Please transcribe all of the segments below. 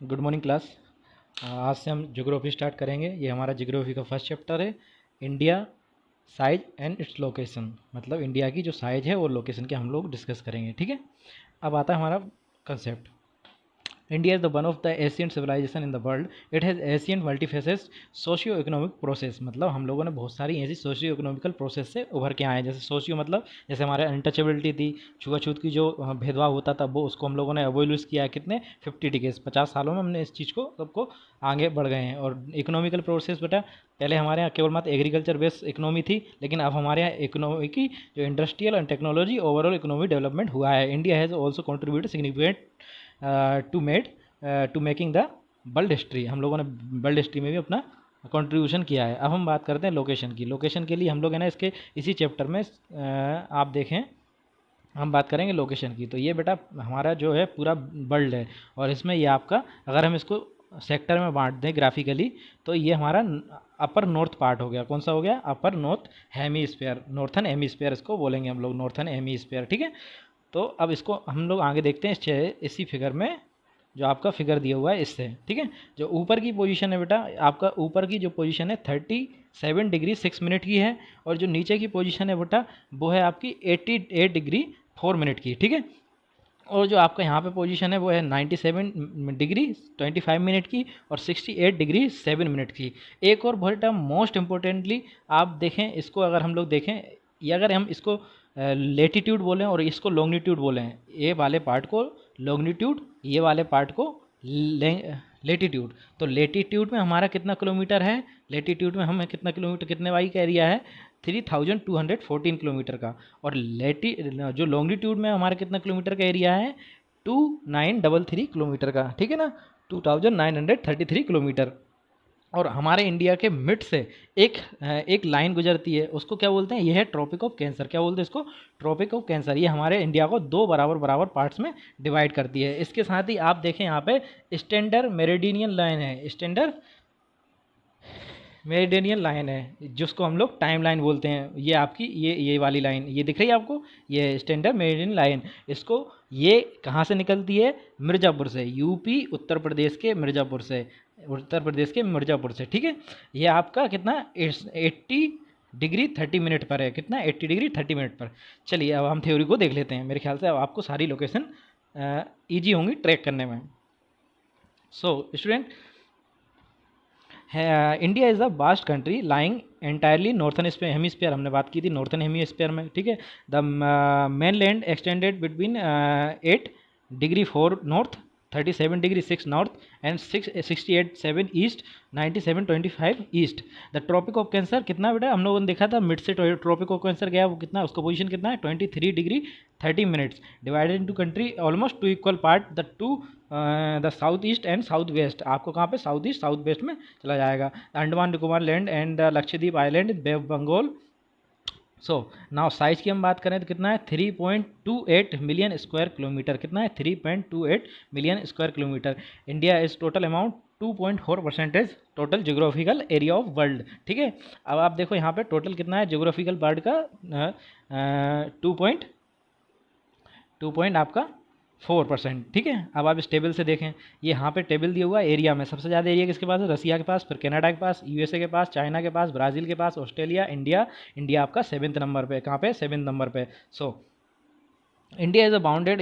Good morning class. आज से हम ज्योग्राफी स्टार्ट करेंगे। ये हमारा ज्योग्राफी का फर्स्ट चैप्टर है, India size and its location. मतलब इंडिया की जो साइज है और लोकेशन के हम लोग डिस्कस करेंगे, ठीक है। अब आता है हमारा concept. India is the one of the ancient civilization in the world. It has ancient multifaceted socio-economic process। मतलब हम लोगों ने बहुत सारी ऐसी सोशियो इकोनॉमिकल प्रोसेस से उभर के आए हैं। जैसे सोशियो मतलब जैसे हमारे अनटचेबिलिटी थी, छुआछूत की जो भेदभाव होता था वो उसको हम लोगों ने अवॉइड किया है। कितने 50 डिकेज 50 सालों में हमने इस चीज़ को सबको आगे बढ़ गए हैं। और इकोनॉमिकल प्रोसेस बेटा, पहले हमारे यहाँ केवल मात्र एग्रीकल्चर बेस्ड इकोनॉमी थी, लेकिन अब हमारे यहाँ इकोनॉमी की जो industrial and technology overall economic development हुआ है। India has also contributed significant to making the world history. हम लोगों ने वर्ल्ड हिस्ट्री में भी अपना कंट्रीब्यूशन किया है। अब हम बात करते हैं लोकेशन की। लोकेशन के लिए हम लोग है ना इसके इसी चैप्टर में आप देखें हम बात करेंगे लोकेशन की। तो ये बेटा हमारा जो है पूरा वर्ल्ड है, और इसमें ये आपका अगर हम इसको सेक्टर में बांट दें ग्राफिकली तो ये हमारा अपर नॉर्थ पार्ट हो गया। कौन सा हो गया? अपर नॉर्थ हेमीस्फीयर, नॉर्थन हेमीस्फीयर इसको बोलेंगे हम लोग, नॉर्थन हेमीस्फीयर, ठीक है। तो अब इसको हम लोग आगे देखते हैं इसी फिगर में, जो आपका फिगर दिया हुआ है इससे, ठीक है। जो ऊपर की पोजीशन है बेटा, आपका ऊपर की जो पोजीशन है 37 डिग्री 6 मिनट की है, और जो नीचे की पोजीशन है बेटा वो है आपकी 88 डिग्री 4 मिनट की, ठीक है। और जो आपका यहाँ पे पोजीशन है वो है 97 डिग्री 25 मिनट की और 68 डिग्री 7 मिनट की। एक और बहुत मोस्ट इम्पोर्टेंटली आप देखें इसको, अगर हम लोग देखें, ये अगर हम इसको लेटीट्यूड बोलें और इसको लॉन्गिट्यूड बोलें, ये वाले पार्ट को लॉन्गिट्यूड, ये वाले पार्ट को लेटीट्यूड, तो लेटीट्यूड में हमारा कितना किलोमीटर है, लेटीट्यूड में हमें कितना किलोमीटर, कितने वाई का एरिया है 3214 किलोमीटर का। और जो लॉन्गिट्यूड में हमारा कितना किलोमीटर का एरिया है 2933 किलोमीटर का, ठीक है ना, 2933 किलोमीटर। और हमारे इंडिया के मिड से एक लाइन गुजरती है, उसको क्या बोलते हैं? ये है ट्रॉपिक ऑफ कैंसर। क्या बोलते हैं इसको? Tropic of Cancer. ये हमारे इंडिया को दो बराबर बराबर पार्ट्स में डिवाइड करती है। इसके साथ ही आप देखें यहाँ पे स्टैंडर्ड मेरिडियन लाइन है, स्टैंडर्ड मेरिडियन लाइन है जिसको हम लोग टाइम लाइन बोलते हैं। ये आपकी ये वाली लाइन ये दिख रही है आपको, ये स्टैंडर्ड मेरिडियन लाइन। इसको ये कहाँ से निकलती है? मिर्ज़ापुर से, यूपी उत्तर प्रदेश के मिर्ज़ापुर से, उत्तर प्रदेश के मिर्ज़ापुर से, ठीक है। ये आपका कितना 80 डिग्री 30 मिनट पर है। कितना? 80 डिग्री 30 मिनट पर। चलिए अब हम थ्योरी को देख लेते हैं। मेरे ख्याल से अब आपको सारी लोकेशन ईजी होंगी ट्रैक करने में। So student, India is a vast country lying entirely northern hemisphere. हमने बात की थी नॉर्थन हेमीस्फीयर में, ठीक है। The mainland extended between 8 degree 4 north, 37 degree 6 north and 68 7 east, 97 25 east. The Tropic of Cancer कितना बेटा हम लोगों ने देखा था, मिड से ट्रॉपिक ऑफ कैंसर गया वो कितना, उसका पोजीशन कितना है 23 degree 30 minutes, divided into country almost two equal part, the south east and south west. आपको कहाँ पे? साउथ ईस्ट साउथ वेस्ट में चला जाएगा। Andaman Nicobar land and the Lakshadweep island, Bay of Bengal. So now size की हम बात करें तो कितना है 3.28 मिलियन स्क्वायर किलोमीटर। कितना है? 3.28 million square kilometre. India is total amount 2.4% total geographical area of world, ठीक है। अब आप देखो यहाँ पे टोटल कितना है जियोग्राफिकल वर्ल्ड का, 2 पॉइंट आपका 4%, ठीक है। अब आप इस टेबल से देखें, ये यहाँ पे टेबल दिया हुआ है एरिया में। सबसे ज़्यादा एरिया किसके पास है? रसिया के पास, फिर कनाडा के पास, यूएसए के पास, चाइना के पास, ब्राज़ील के पास, ऑस्ट्रेलिया, इंडिया। इंडिया आपका 7th नंबर पे। कहाँ पे? 7th नंबर पे। So India is a bounded,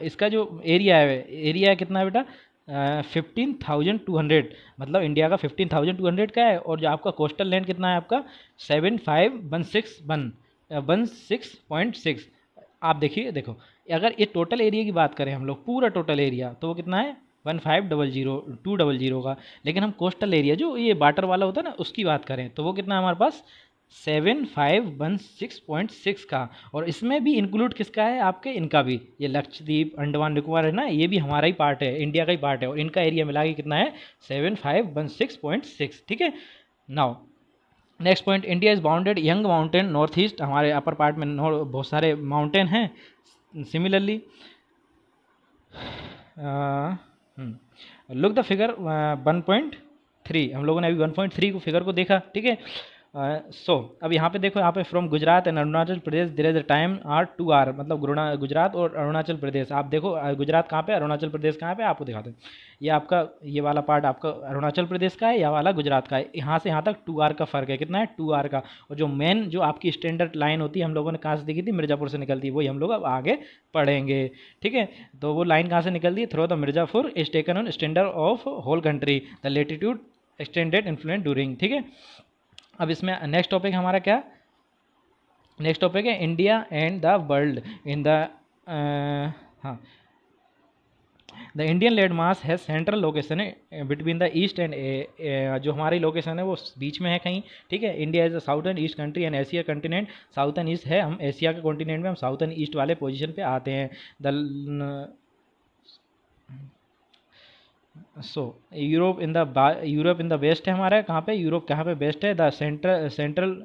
इसका जो एरिया है, एरिया कितना है बेटा 15,200, मतलब इंडिया का 15,200 का है। और जो आपका कोस्टल लैंड कितना है आपका 75,161.6। आप देखिए, देखो अगर ये टोटल एरिया की बात करें हम लोग, पूरा टोटल एरिया, तो वो कितना है 15,00200 का। लेकिन हम कोस्टल एरिया जो ये वाटर वाला होता है ना उसकी बात करें तो वो कितना है हमारे पास 7516.6 का। और इसमें भी इंक्लूड किसका है? आपके इनका भी, ये लक्षद्वीप अंडमान निकोबार है ना, ये भी हमारा ही पार्ट है, इंडिया का ही पार्ट है। और इनका एरिया मिला के कितना है 7516.6, ठीक है। Now next point, India is bounded young mountain north east. हमारे अपर पार्ट में बहुत सारे माउंटेन हैं। सिमिलरली लुक द फिगर 1.3, हम लोगों ने अभी 1.3 को फिगर को देखा, ठीक है। सो अब यहाँ पे देखो, यहाँ पे from Gujarat and Arunachal Pradesh there is a time are 2 hour, मतलब गुजरात और अरुणाचल प्रदेश। आप देखो गुजरात कहाँ पे, अरुणाचल प्रदेश कहाँ पे, आपको दिखाते हैं। ये आपका ये वाला पार्ट आपका अरुणाचल प्रदेश का है, या वाला गुजरात का है। यहाँ से यहाँ तक 2 आवर का फ़र्क है, कितना है, 2 आवर का। और जो मेन जो आपकी स्टैंडर्ड लाइन होती है, हम लोगों ने कहाँ से देखी थी, मिर्ज़ापुर से निकलती है, वही हम लोग अब आगे पढ़ेंगे। ठीक है, तो वो लाइन कहाँ से निकलती है, through the Mirzapur is taken on standard of whole country the latitude extended influence during. ठीक है, अब इसमें नेक्स्ट टॉपिक हमारा क्या, नेक्स्ट टॉपिक है India and the world in the, हाँ, the Indian land mass has central location है between the east and, जो हमारी लोकेशन है वो बीच में है कहीं। ठीक है, India is the south and east country and Asia continent, south and east है, हम एशिया के कॉन्टिनेंट में हम साउथ एंड ईस्ट वाले पोजीशन पे आते हैं। The so Europe in the west है हमारा, कहाँ पे, यूरोप कहाँ पे वेस्ट है। The central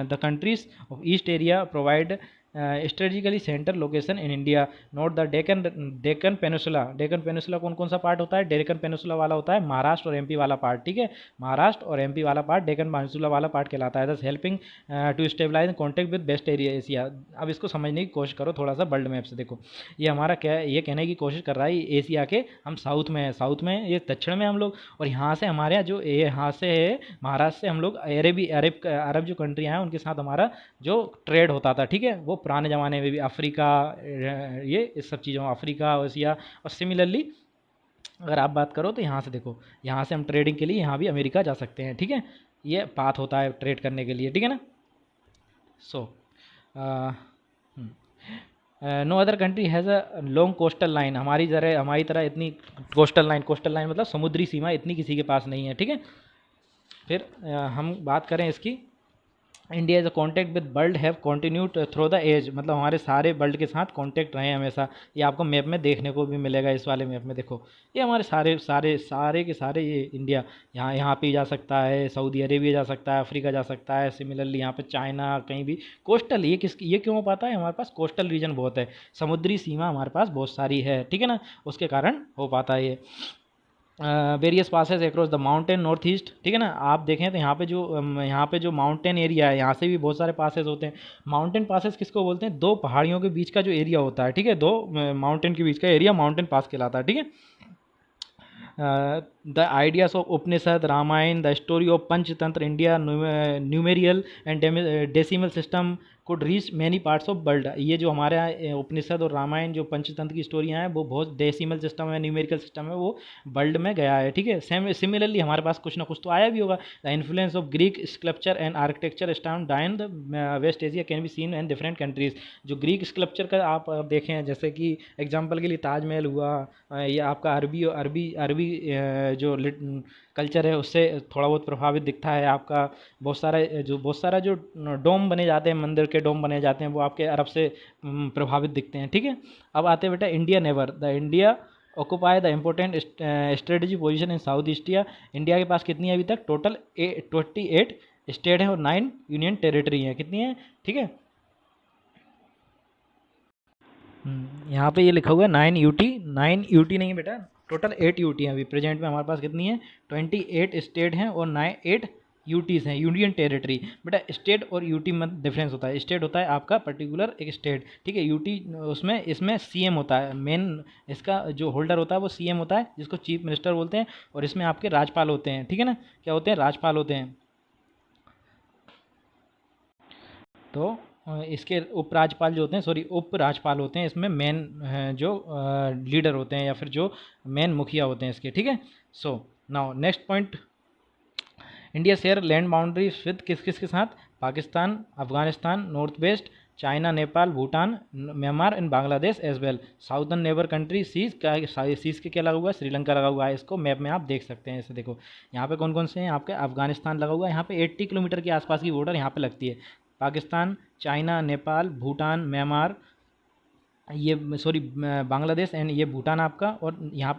the countries of east area provide strategically centre location in India. Note the Deccan peninsula, Deccan peninsula कौन कौन सा पार्ट होता है, डेक्कन पेनिसुला वाला होता है महाराष्ट्र और एमपी वाला पार्ट। ठीक है, महाराष्ट्र और एमपी वाला पार्ट डेक्कन पेनिसुला वाला पार्ट कहलाता है। This helping to stabilize contact with best area Asia. अब इसको समझने की कोशिश करो थोड़ा सा वर्ल्ड मैप से। देखो ये हमारा क्या है, ये कहने की कोशिश कर रहा है एशिया के हम साउथ में है, साउथ में ये दक्षिण में हम लोग, और यहाँ से हमारे यहाँ जो यहाँ से है महाराष्ट्र से हम लोग अरब जो कंट्री हैं उनके साथ हमारा जो ट्रेड होता था। ठीक है, वो पुराने ज़माने में भी अफ्रीका, ये इस सब चीज़ों, अफ्रीका, एशिया, और सिमिलरली अगर आप बात करो तो यहाँ से देखो, यहाँ से हम ट्रेडिंग के लिए यहाँ भी अमेरिका जा सकते हैं। ठीक है, ये पाथ होता है ट्रेड करने के लिए। ठीक है ना, so no other country has a long coastal line, हमारी तरह इतनी कोस्टल लाइन मतलब समुद्री सीमा इतनी किसी के पास नहीं है। ठीक है, फिर हम बात करें इसकी, India is a contact with world have continued through the age, मतलब हमारे सारे वर्ल्ड के साथ कॉन्टैक्ट रहे हैं हमेशा। ये आपको मैप में देखने को भी मिलेगा, इस वाले मैप में देखो, ये हमारे सारे के सारे, ये इंडिया यहाँ पे जा सकता है, सऊदी अरेबिया जा सकता है, अफ्रीका जा सकता है, सिमिलरली यहाँ पे चाइना, कहीं भी कोस्टल, ये क्यों हो पाता है, हमारे पास कोस्टल रीजन बहुत है, समुद्री सीमा हमारे पास बहुत सारी है। ठीक है ना, उसके कारण हो पाता है ये। Various passes across the mountain north east. ठीक है ना, आप देखें तो यहाँ पे जो माउंटेन एरिया है, यहाँ से भी बहुत सारे पासेस होते हैं। माउंटेन पासेस किसको बोलते हैं, दो पहाड़ियों के बीच का जो एरिया होता है। ठीक है, दो माउंटेन के बीच का एरिया माउंटेन पास कहलाता है। ठीक है, the ideas of Upanishad, Ramayana, the story of Panchatantra, India numeral and decimal system could reach many parts of world. ये जो हमारे यहाँ उपनिषद और रामायण जो पंचतंत्र की स्टोरियाँ हैं वो बहुत डेसिमल सिस्टम है, न्यूमेरिकल सिस्टम है, वो वर्ल्ड में गया है। ठीक है, सिमिलरली हमारे पास कुछ ना कुछ तो आया भी होगा। The influence of Greek sculpture and architecture stone dine the west Asia can be seen in different countries. जो ग्रीक स्कल्पचर का आप देखें, जैसे कि एग्जाम्पल के लिए ताजमहल हुआ, या आपका अरबी जो कल्चर है उससे थोड़ा बहुत प्रभावित दिखता है आपका। बहुत सारा जो डोम बने जाते हैं, मंदिर के डोम बने जाते हैं, वो आपके अरब से प्रभावित दिखते हैं। ठीक है, अब आते हैं बेटा India never, the India occupy the important strategy position in south east Asia. India के पास कितनी है अभी तक, टोटल 28 स्टेट हैं और 9 यूनियन टेरिटरी हैं। कितनी है, ठीक है, यहाँ पे ये लिखा हुआ है 9 यूटी नहीं है बेटा, टोटल 8 यूटी हैं अभी प्रेजेंट में हमारे पास। कितनी है, 28 स्टेट हैं और 8 यूटीज़ हैं, यूनियन टेरिटरी। बेटा स्टेट और यूटी में डिफरेंस होता है। स्टेट होता है आपका पर्टिकुलर एक स्टेट, ठीक है, यूटी उसमें इसमें सीएम होता है, मेन इसका जो होल्डर होता है वो सीएम होता है, जिसको चीफ मिनिस्टर बोलते हैं, और इसमें आपके राज्यपाल होते हैं। ठीक है ना, क्या होते हैं, राज्यपाल होते हैं। तो इसके उपराज्यपाल जो होते हैं, सॉरी उपराज्यपाल होते हैं, इसमें मेन जो लीडर होते हैं या फिर जो मेन मुखिया होते हैं इसके। ठीक है, so now next point, India share land boundaries with किस किस के साथ, Pakistan, Afghanistan, north west, China, Nepal, Bhutan, Myanmar and Bangladesh as well. Southern neighbour country seas के क्या लगा हुआ है, श्रीलंका लगा हुआ है। इसको मैप में आप देख सकते हैं। इसे देखो यहाँ पे कौन कौन से हैं, आपके अफगानिस्तान लगा हुआ है, यहाँ पे 80 किलोमीटर के आसपास की बॉर्डर यहाँ पे लगती है। पाकिस्तान, चाइना, नेपाल, भूटान, म्यांमार, ये सॉरी बांग्लादेश एंड ये भूटान आपका, और यहाँ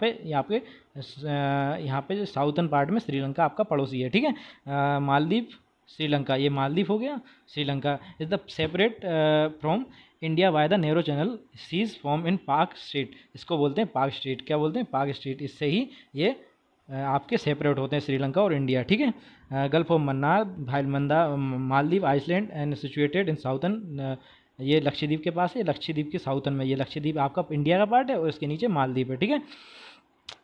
पे जो साउथर्न पार्ट में श्रीलंका आपका पड़ोसी है। ठीक है, मालदीव, श्रीलंका, ये मालदीव हो गया। Sri Lanka is the separate from India by the Nehru channel seas form in Palk strait. इसको बोलते हैं पाक स्ट्रीट, क्या बोलते हैं, पाक स्ट्रीट। इससे ही ये आपके सेपरेट होते हैं, श्रीलंका और इंडिया, ठीक है। गल्फ ऑफ मन्नार, भाईलमंदा, Maldives, island and situated in southern, ये लक्षद्वीप के पास है, लक्षद्वीप के साउथर्न में, ये लक्षद्वीप आपका इंडिया का पार्ट है और इसके नीचे मालदीव है, ठीक है।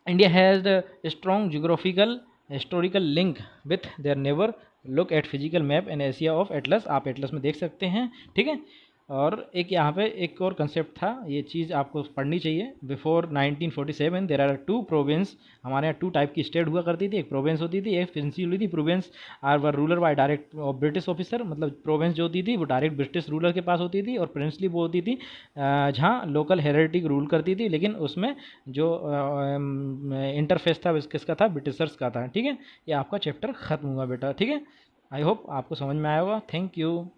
India has the strong geographical historical link with their neighbour, look at physical map and Asia of Atlas, आप एटलस में देख सकते हैं, ठीक है। और एक यहाँ पे एक और कंसेप्ट था, ये चीज़ आपको पढ़नी चाहिए। Before 1947 there are two province, हमारे यहाँ टू टाइप की स्टेट हुआ करती थी, एक प्रोविंस होती थी, एक प्रिंसी होती थी। Province are were ruler by direct British officer, मतलब प्रोविंस जो होती थी वो डायरेक्ट ब्रिटिश रूलर के पास होती थी, और प्रिंसली वो होती थी जहाँ लोकल हेरिटेज रूल करती थी, लेकिन उसमें जो इंटरफेस था किसका था, ब्रिटिशर्स का था, ठीक है। ये आपका चैप्टर खत्म हुआ बेटा, ठीक है। आई होप आपको समझ में आया होगा। Thank you.